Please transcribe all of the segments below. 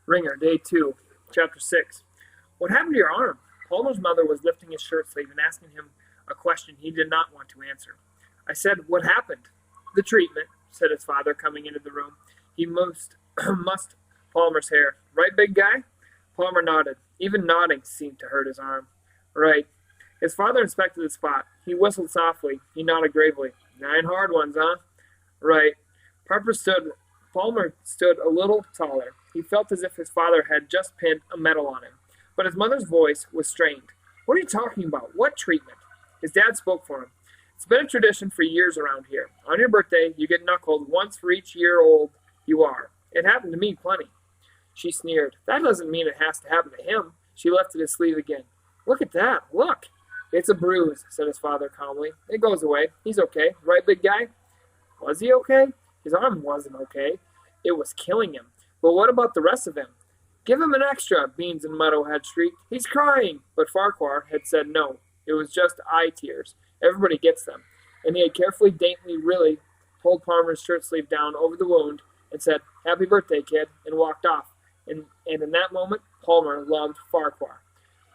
Wringer, Day 2, Chapter 6. What happened to your arm? Palmer's mother was lifting his shirt sleeve and asking him a question he did not want to answer. I said, "What happened?" "The treatment," said his father, coming into the room. He mussed Palmer's hair. "Right, big guy?" Palmer nodded. Even nodding seemed to hurt his arm. "Right." His father inspected the spot. He whistled softly. He nodded gravely. "9 hard ones, huh?" "Right." Palmer stood a little taller. He felt as if his father had just pinned a medal on him. But his mother's voice was strained. "What are you talking about? What treatment?" His dad spoke for him. "It's been a tradition for years around here. On your birthday, you get knuckled once for each year old you are. It happened to me plenty." She sneered. "That doesn't mean it has to happen to him." She lifted his sleeve again. "Look at that. Look." "It's a bruise," said his father calmly. "It goes away. He's okay. Right, big guy?" Was he okay? His arm wasn't okay. It was killing him. But what about the rest of him? "Give him an extra," Beans and Muddle had shrieked. "He's crying." But Farquhar had said no. It was just eye tears. Everybody gets them. And he had carefully, daintily, really pulled Palmer's shirt sleeve down over the wound and said, "Happy birthday, kid," and walked off. And in that moment, Palmer loved Farquhar.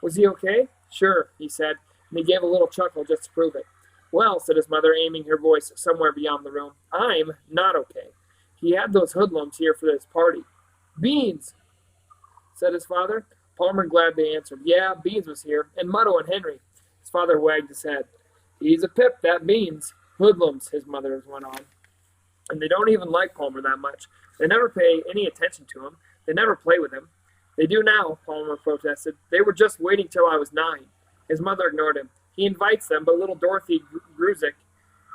"Was he okay?" "Sure," he said, and he gave a little chuckle just to prove it. "Well," said his mother, aiming her voice somewhere beyond the room, "I'm not okay. He had those hoodlums here for this party." "Beans," said his father. Palmer gladly answered, "Yeah, Beans was here, and Mutto and Henry." His father wagged his head. "He's a pip, that Beans." "Hoodlums," his mother went on. "And they don't even like Palmer that much. They never pay any attention to him. They never play with him." "They do now," Palmer protested. "They were just waiting till I was 9. His mother ignored him. "He invites them, but little Dorothy Gruzik,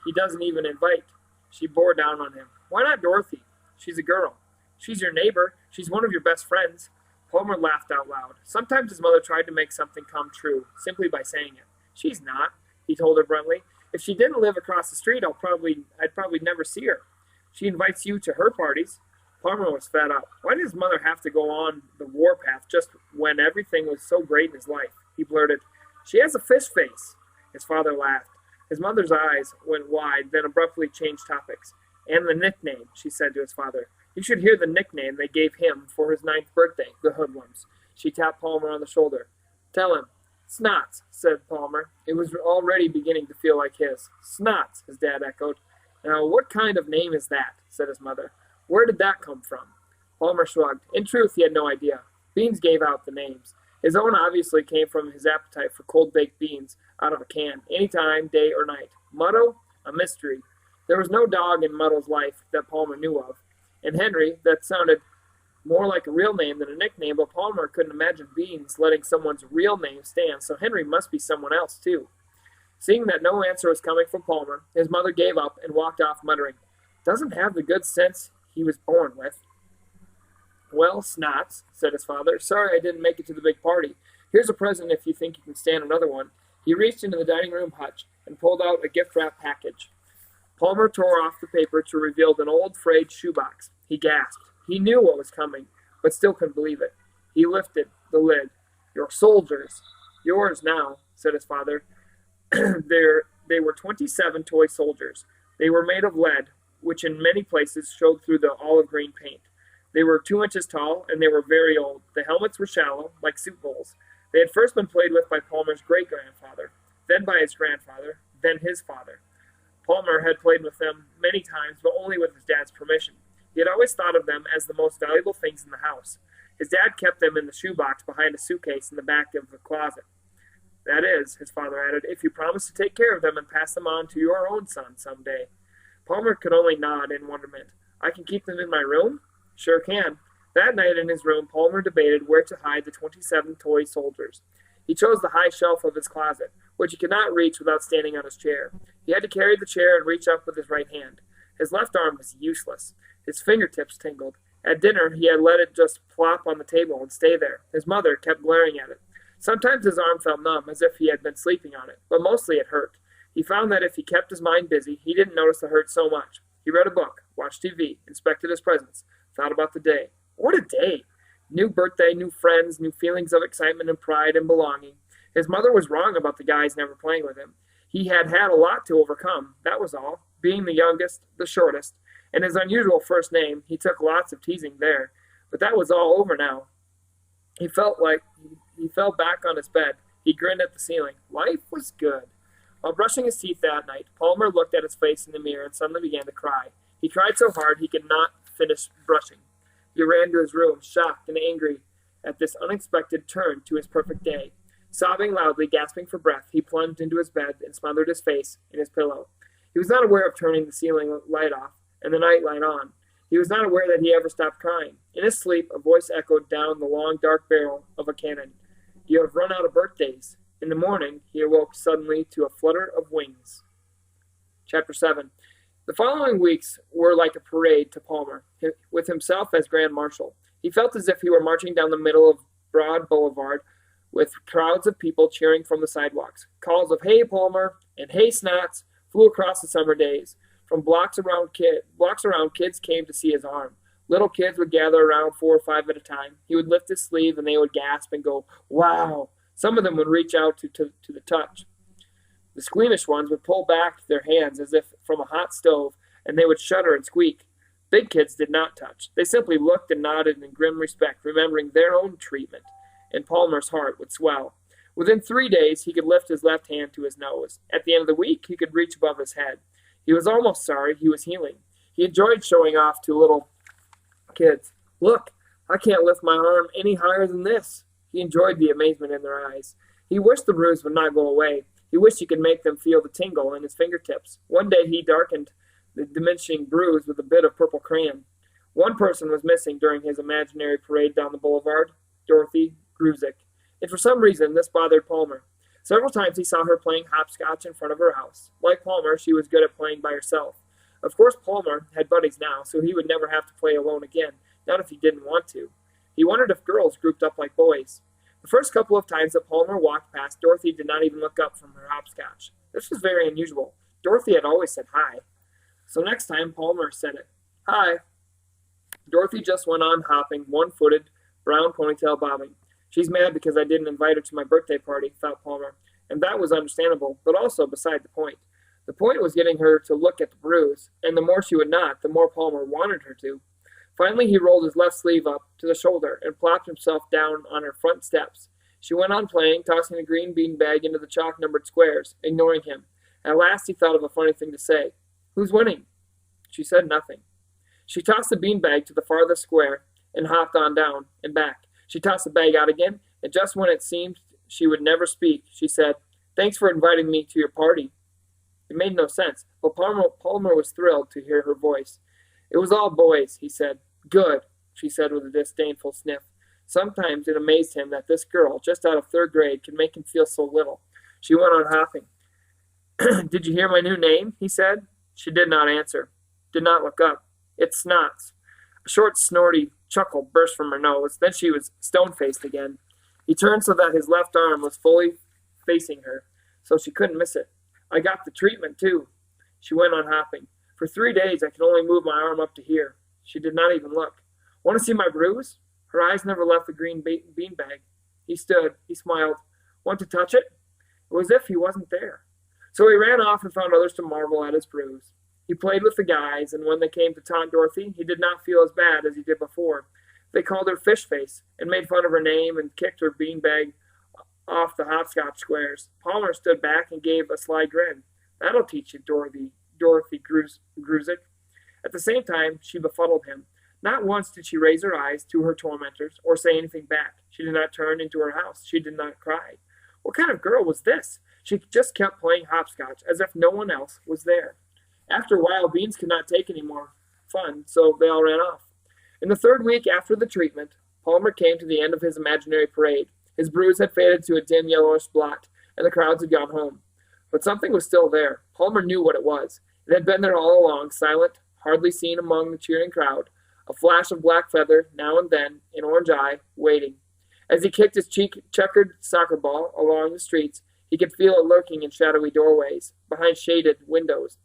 he doesn't even invite." She bore down on him. "Why not Dorothy? She's a girl." "She's your neighbor. She's one of your best friends." Palmer laughed out loud. Sometimes his mother tried to make something come true, simply by saying it. "She's not," he told her bluntly. "If she didn't live across the street, I'd probably never see her. She invites you to her parties." Palmer was fed up. Why did his mother have to go on the warpath just when everything was so great in his life? He blurted, "She has a fish face." His father laughed. His mother's eyes went wide, then abruptly changed topics. "And the nickname," she said to his father. "You should hear the nickname they gave him for his 9th birthday, the Hoodlums." She tapped Palmer on the shoulder. "Tell him." "Snots," said Palmer. It was already beginning to feel like his. "Snots," his dad echoed. "Now, what kind of name is that?" said his mother. "Where did that come from?" Palmer shrugged. In truth, he had no idea. Beans gave out the names. His own obviously came from his appetite for cold-baked beans out of a can, any time, day or night. Mutto? A mystery. There was no dog in Muddle's life that Palmer knew of. And Henry, that sounded more like a real name than a nickname, but Palmer couldn't imagine Beans letting someone's real name stand, so Henry must be someone else, too. Seeing that no answer was coming from Palmer, his mother gave up and walked off, muttering, "Doesn't have the good sense he was born with." "Well, Snots," said his father, "sorry I didn't make it to the big party. Here's a present if you think you can stand another one." He reached into the dining room hutch and pulled out a gift-wrap package. Palmer tore off the paper to reveal an old frayed shoebox. He gasped. He knew what was coming, but still couldn't believe it. He lifted the lid. "Your soldiers." "Yours now," said his father. They were 27 toy soldiers. They were made of lead, which in many places showed through the olive green paint. They were 2 inches tall, and they were very old. The helmets were shallow, like soup bowls. They had first been played with by Palmer's great-grandfather, then by his grandfather, then his father. Palmer had played with them many times, but only with his dad's permission. He had always thought of them as the most valuable things in the house. His dad kept them in the shoebox behind a suitcase in the back of the closet. "That is," his father added, "if you promise to take care of them and pass them on to your own son some day." Palmer could only nod in wonderment. "I can keep them in my room?" "Sure can." That night in his room, Palmer debated where to hide the 27 toy soldiers. He chose the high shelf of his closet, which he could not reach without standing on his chair. He had to carry the chair and reach up with his right hand. His left arm was useless. His fingertips tingled. At dinner, he had let it just plop on the table and stay there. His mother kept glaring at it. Sometimes his arm felt numb, as if he had been sleeping on it, but mostly it hurt. He found that if he kept his mind busy, he didn't notice the hurt so much. He read a book, watched TV, inspected his presents, thought about the day. What a day! New birthday, new friends, new feelings of excitement and pride and belonging. His mother was wrong about the guys never playing with him. He had had a lot to overcome, that was all. Being the youngest, the shortest, and his unusual first name. He took lots of teasing there, but that was all over now. He fell back on his bed. He grinned at the ceiling. Life was good. While brushing his teeth that night, Palmer looked at his face in the mirror and suddenly began to cry. He cried so hard he could not finish brushing. He ran to his room, shocked and angry at this unexpected turn to his perfect day. Sobbing loudly, gasping for breath, he plunged into his bed and smothered his face in his pillow. He was not aware of turning the ceiling light off and the night light on. He was not aware that he ever stopped crying. In his sleep, a voice echoed down the long, dark barrel of a cannon. You have run out of birthdays. In the morning, he awoke suddenly to a flutter of wings. Chapter 7. The following weeks were like a parade to Palmer, with himself as Grand Marshal. He felt as if he were marching down the middle of Broad Boulevard, with crowds of people cheering from the sidewalks. Calls of "Hey, Palmer" and "Hey, Snots" flew across the summer days. From blocks around, kids came to see his arm. Little kids would gather around 4 or 5 at a time. He would lift his sleeve, and they would gasp and go, "Wow!" Some of them would reach out to the touch. The squeamish ones would pull back their hands as if from a hot stove, and they would shudder and squeak. Big kids did not touch. They simply looked and nodded in grim respect, remembering their own treatment, and Palmer's heart would swell. Within 3 days, he could lift his left hand to his nose. At the end of the week, he could reach above his head. He was almost sorry he was healing. He enjoyed showing off to little kids. Look, I can't lift my arm any higher than this. He enjoyed the amazement in their eyes. He wished the bruise would not go away. He wished he could make them feel the tingle in his fingertips. One day he darkened the diminishing bruise with a bit of purple crayon. One person was missing during his imaginary parade down the boulevard, Dorothy Gruzik, and for some reason this bothered Palmer. Several times he saw her playing hopscotch in front of her house. Like Palmer, she was good at playing by herself. Of course, Palmer had buddies now, so he would never have to play alone again, not if he didn't want to. He wondered if girls grouped up like boys. The first couple of times that Palmer walked past, Dorothy did not even look up from her hopscotch. This was very unusual. Dorothy had always said hi. So next time, Palmer said it. Hi. Dorothy just went on hopping, one-footed, brown ponytail bobbing. She's mad because I didn't invite her to my birthday party, thought Palmer, and that was understandable, but also beside the point. The point was getting her to look at the bruise, and the more she would not, the more Palmer wanted her to. Finally, he rolled his left sleeve up to the shoulder and plopped himself down on her front steps. She went on playing, tossing the green bean bag into the chalk-numbered squares, ignoring him. At last he thought of a funny thing to say. Who's winning? She said nothing. She tossed the bean bag to the farthest square and hopped on down and back. She tossed the bag out again, and just when it seemed she would never speak, she said, Thanks for inviting me to your party. It made no sense, but Palmer was thrilled to hear her voice. It was all boys, he said. Good, she said with a disdainful sniff. Sometimes it amazed him that this girl, just out of 3rd grade, could make him feel so little. She went on hopping. Did you hear my new name? He said. She did not answer, did not look up. It's Snots. A short, snorty chuckle burst from her nose. Then she was stone-faced again. He turned so that his left arm was fully facing her, so she couldn't miss it. I got the treatment, too. She went on hopping. For 3 days, I could only move my arm up to here. She did not even look. Want to see my bruise? Her eyes never left the green bean bag. He stood. He smiled. Want to touch it? It was as if he wasn't there. So he ran off and found others to marvel at his bruise. He played with the guys, and when they came to taunt Dorothy, he did not feel as bad as he did before. They called her Fish Face and made fun of her name and kicked her bean bag off the hopscotch squares. Palmer stood back and gave a sly grin. That'll teach you, Dorothy Gruzik. At the same time, she befuddled him. Not once did she raise her eyes to her tormentors or say anything back. She did not turn into her house. She did not cry. What kind of girl was this? She just kept playing hopscotch as if no one else was there. After a while, Beans could not take any more fun, so they all ran off. In the 3rd week after the treatment, Palmer came to the end of his imaginary parade. His bruise had faded to a dim yellowish blot, and the crowds had gone home. But something was still there. Palmer knew what it was. It had been there all along, silent, hardly seen among the cheering crowd, a flash of black feather, now and then, an orange eye, waiting. As he kicked his checkered soccer ball along the streets, he could feel it lurking in shadowy doorways, behind shaded windows.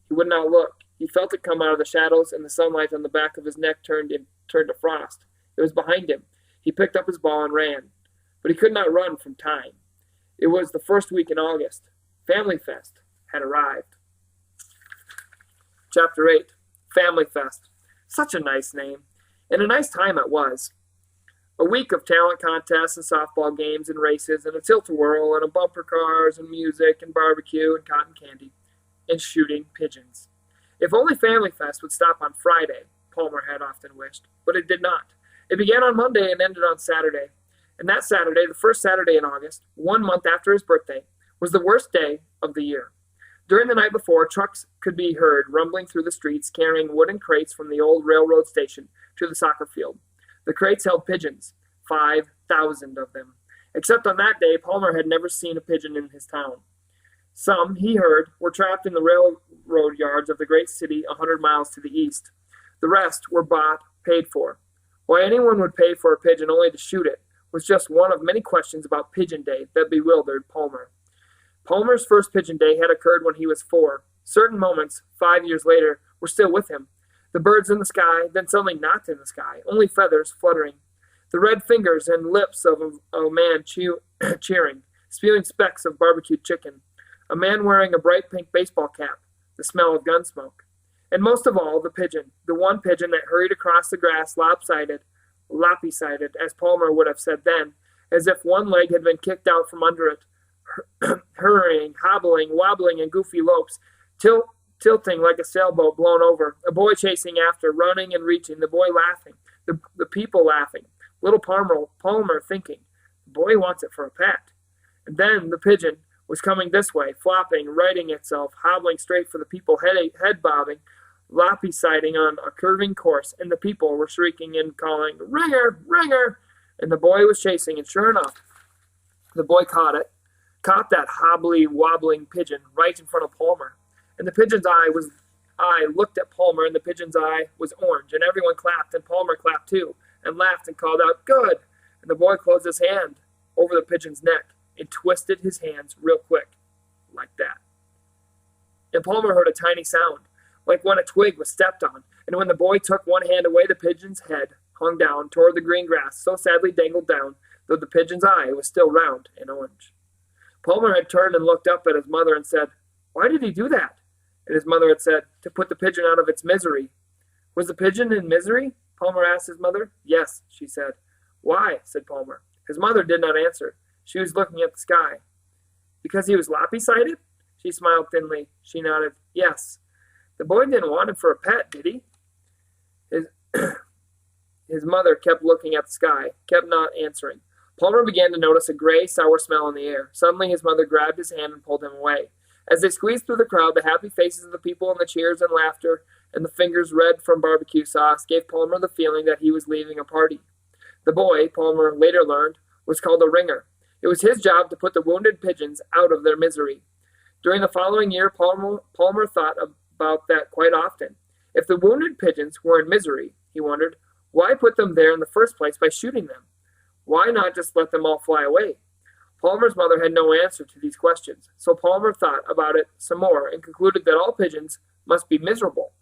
He would not look. He felt it come out of the shadows, and the sunlight on the back of his neck turned to frost. It was behind him. He picked up his ball and ran. But he could not run from time. It was the 1st week in August. Family Fest had arrived. Chapter 8. Family Fest. Such a nice name. And a nice time it was. A week of talent contests and softball games and races and a tilt-a-whirl and a bumper cars and music and barbecue and cotton candy and shooting pigeons. If only Family Fest would stop on Friday, Palmer had often wished, but it did not. It began on Monday and ended on Saturday. And that Saturday, the first Saturday in August, 1 month after his birthday, was the worst day of the year. During the night before, trucks could be heard rumbling through the streets carrying wooden crates from the old railroad station to the soccer field. The crates held pigeons, 5,000 of them. Except on that day, Palmer had never seen a pigeon in his town. Some, he heard, were trapped in the railroad yards of the great city 100 miles to the east. The rest were bought, paid for. Why anyone would pay for a pigeon only to shoot it was just one of many questions about Pigeon Day that bewildered Palmer. Palmer's first Pigeon Day had occurred when he was 4. Certain moments, 5 years later, were still with him. The birds in the sky, then suddenly not in the sky, only feathers fluttering. The red fingers and lips of a man cheering, spewing specks of barbecued chicken. A man wearing a bright pink baseball cap, the smell of gun smoke. And most of all, the pigeon, the one pigeon that hurried across the grass lopsided, as Palmer would have said then, as if one leg had been kicked out from under it, hurrying, hobbling, wobbling in goofy lopes, tilting like a sailboat blown over, a boy chasing after, running and reaching, the boy laughing, the people laughing, little Palmer thinking, the boy wants it for a pet. And then the pigeon was coming this way, flopping, righting itself, hobbling straight for the people, head bobbing, lopsiding on a curving course, and the people were shrieking and calling, "Wringer! Wringer!" And the boy was chasing, and sure enough, the boy caught that wobbling pigeon right in front of Palmer. And the pigeon's eye looked at Palmer, and the pigeon's eye was orange, and everyone clapped, and Palmer clapped too, and laughed and called out, "Good!" And the boy closed his hand over the pigeon's neck and twisted his hands real quick, like that. And Palmer heard a tiny sound, like when a twig was stepped on, and when the boy took one hand away, the pigeon's head hung down toward the green grass, so sadly dangled down, though the pigeon's eye was still round and orange. Palmer had turned and looked up at his mother and said, "Why did he do that?" And his mother had said, "To put the pigeon out of its misery." "Was the pigeon in misery?" Palmer asked his mother. "Yes," she said. "Why?" said Palmer. His mother did not answer. She was looking at the sky. "Because he was lopsided?" She smiled thinly. She nodded. "Yes." "The boy didn't want him for a pet, did he?" His mother kept looking at the sky, kept not answering. Palmer began to notice a gray, sour smell in the air. Suddenly his mother grabbed his hand and pulled him away. As they squeezed through the crowd, the happy faces of the people and the cheers and laughter and the fingers red from barbecue sauce gave Palmer the feeling that he was leaving a party. The boy, Palmer later learned, was called a Wringer. It was his job to put the wounded pigeons out of their misery. During the following year, Palmer thought about that quite often. If the wounded pigeons were in misery, he wondered, why put them there in the first place by shooting them? Why not just let them all fly away? Palmer's mother had no answer to these questions, so Palmer thought about it some more and concluded that all pigeons must be miserable,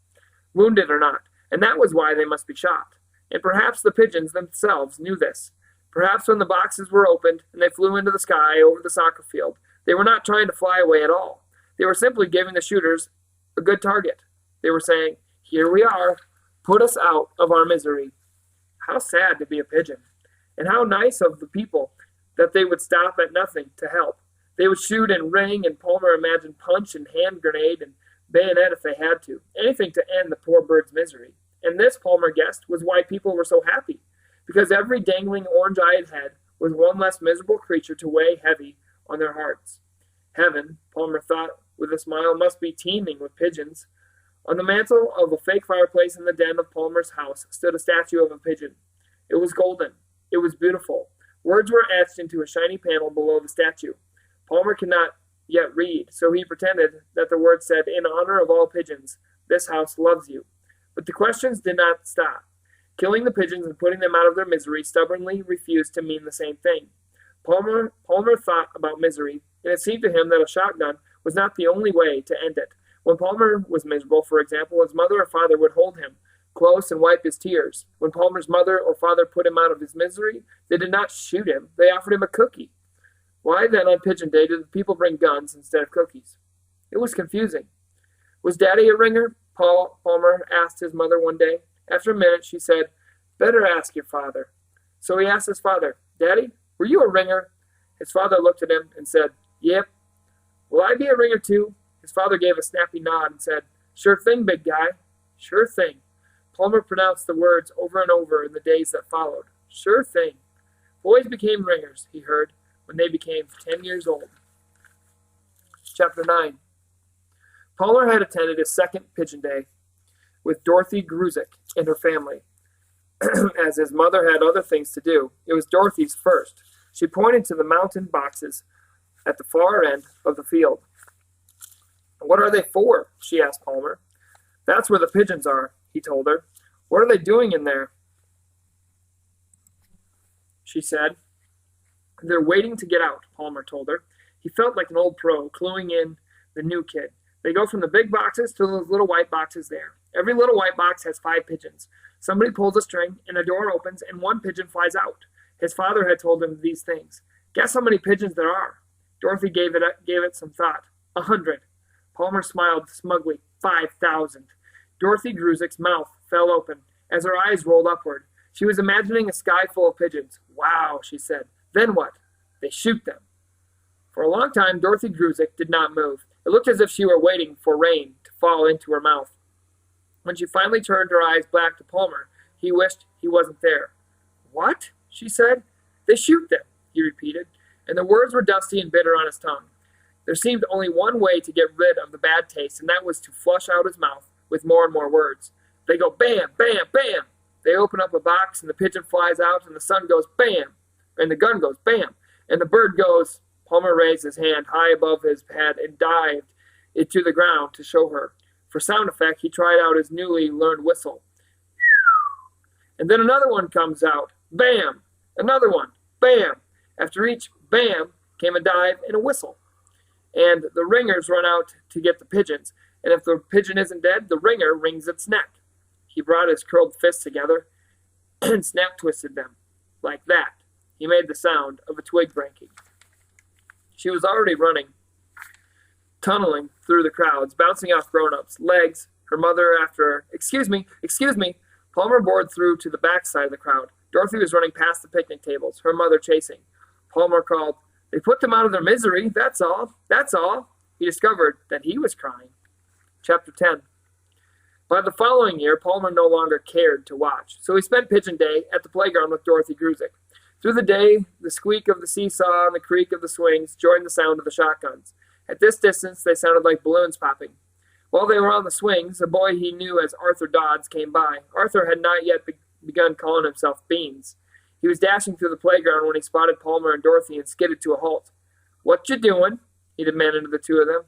wounded or not, and that was why they must be shot. And perhaps the pigeons themselves knew this. Perhaps when the boxes were opened and they flew into the sky over the soccer field, they were not trying to fly away at all. They were simply giving the shooters a good target. They were saying, "Here we are. Put us out of our misery." How sad to be a pigeon. And how nice of the people that they would stop at nothing to help. They would shoot and ring, and Palmer imagined punch and hand grenade and bayonet if they had to. Anything to end the poor bird's misery. And this, Palmer guessed, was why people were so happy. Because every dangling orange-eyed head was one less miserable creature to weigh heavy on their hearts. Heaven, Palmer thought with a smile, must be teeming with pigeons. On the mantel of a fake fireplace in the den of Palmer's house stood a statue of a pigeon. It was golden. It was beautiful. Words were etched into a shiny panel below the statue. Palmer could not yet read, so he pretended that the words said, "In honor of all pigeons, this house loves you." But the questions did not stop. Killing the pigeons and putting them out of their misery stubbornly refused to mean the same thing. Palmer thought about misery, and it seemed to him that a shotgun was not the only way to end it. When Palmer was miserable, for example, his mother or father would hold him close and wipe his tears. When Palmer's mother or father put him out of his misery, they did not shoot him. They offered him a cookie. Why then on Pigeon Day did the people bring guns instead of cookies? It was confusing. Was Daddy a Wringer? Palmer asked his mother one day. After a minute, she said, "Better ask your father." So he asked his father, "Daddy, were you a ringer?" His father looked at him and said, "Yep." "Will I be a ringer too?" His father gave a snappy nod and said, "Sure thing, big guy. Sure thing." Palmer pronounced the words over and over in the days that followed. Sure thing. Boys became ringers, he heard, when they became 10 years old. Chapter 9. Palmer had attended his second Pigeon Day with Dorothy Gruzik and her family. As his mother had other things to do, it was Dorothy's first. She pointed to the mountain boxes at the far end of the field. "What are they for?" she asked Palmer. "That's where the pigeons are," he told her. "What are they doing in there?" she said. "They're waiting to get out," Palmer told her. He felt like an old pro, cluing in the new kid. "They go from the big boxes to those little white boxes there. Every little white box has 5 pigeons. Somebody pulls a string, and a door opens, and 1 pigeon flies out." His father had told him these things. "Guess how many pigeons there are?" Dorothy gave it some thought. 100. Palmer smiled smugly. 5,000. Dorothy Gruzik's mouth fell open as her eyes rolled upward. She was imagining a sky full of pigeons. "Wow," she said. "Then what?" "They shoot them." For a long time, Dorothy Gruzik did not move. It looked as if she were waiting for rain to fall into her mouth. When she finally turned her eyes back to Palmer, he wished he wasn't there. "What?" she said. "They shoot them," he repeated, and the words were dusty and bitter on his tongue. There seemed only one way to get rid of the bad taste, and that was to flush out his mouth with more and more words. "They go bam, bam, bam." They open up a box, and the pigeon flies out, and the sun goes bam, and the gun goes bam, and the bird goes. Palmer raised his hand high above his head and dived it to the ground to show her. For sound effect, he tried out his newly learned whistle. And then another one comes out. Bam! Another one. Bam! After each bam came a dive and a whistle. And the ringers run out to get the pigeons. And if the pigeon isn't dead, the ringer wrings its neck. He brought his curled fists together and snap-twisted them. Like that. He made the sound of a twig breaking. She was already running, tunneling through the crowds, bouncing off grown-ups, legs, her mother after her. Excuse me. Palmer bored through to the back side of the crowd. Dorothy was running past the picnic tables, her mother chasing. Palmer called, "They put them out of their misery, that's all. He discovered that he was crying. Chapter 10. By the following year, Palmer no longer cared to watch, so he spent Pigeon Day at the playground with Dorothy Gruzik. Through the day, the squeak of the seesaw and the creak of the swings joined the sound of the shotguns. At this distance, they sounded like balloons popping. While they were on the swings, a boy he knew as Arthur Dodds came by. Arthur had not yet begun calling himself Beans. He was dashing through the playground when he spotted Palmer and Dorothy and skidded to a halt. "What you doing?" he demanded of the two of them.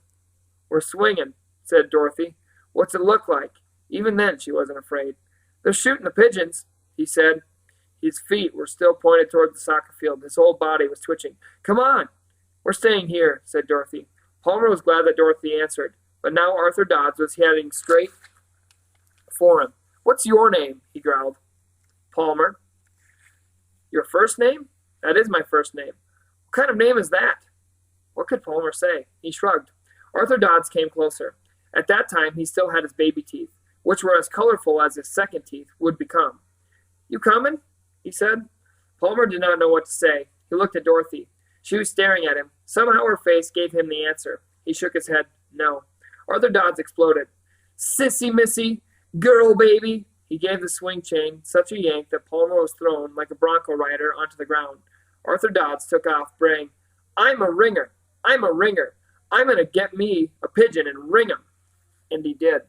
"We're swinging," said Dorothy. "What's it look like?" Even then, she wasn't afraid. "They're shooting the pigeons," he said. His feet were still pointed toward the soccer field. His whole body was twitching. "Come on." "We're staying here," said Dorothy. Palmer was glad that Dorothy answered, but now Arthur Dodds was heading straight for him. "What's your name?" he growled. "Palmer." "Your first name?" "That is my first name." "What kind of name is that?" What could Palmer say? He shrugged. Arthur Dodds came closer. At that time, he still had his baby teeth, which were as colorful as his second teeth would become. "You coming?" he said. Palmer did not know what to say. He looked at Dorothy. She was staring at him. Somehow her face gave him the answer. He shook his head. No. Arthur Dodds exploded. "Sissy missy, girl baby." He gave the swing chain such a yank that Palmer was thrown like a bronco rider onto the ground. Arthur Dodds took off, braying, I'm a ringer. I'm going to get me a pigeon and ring him." And he did.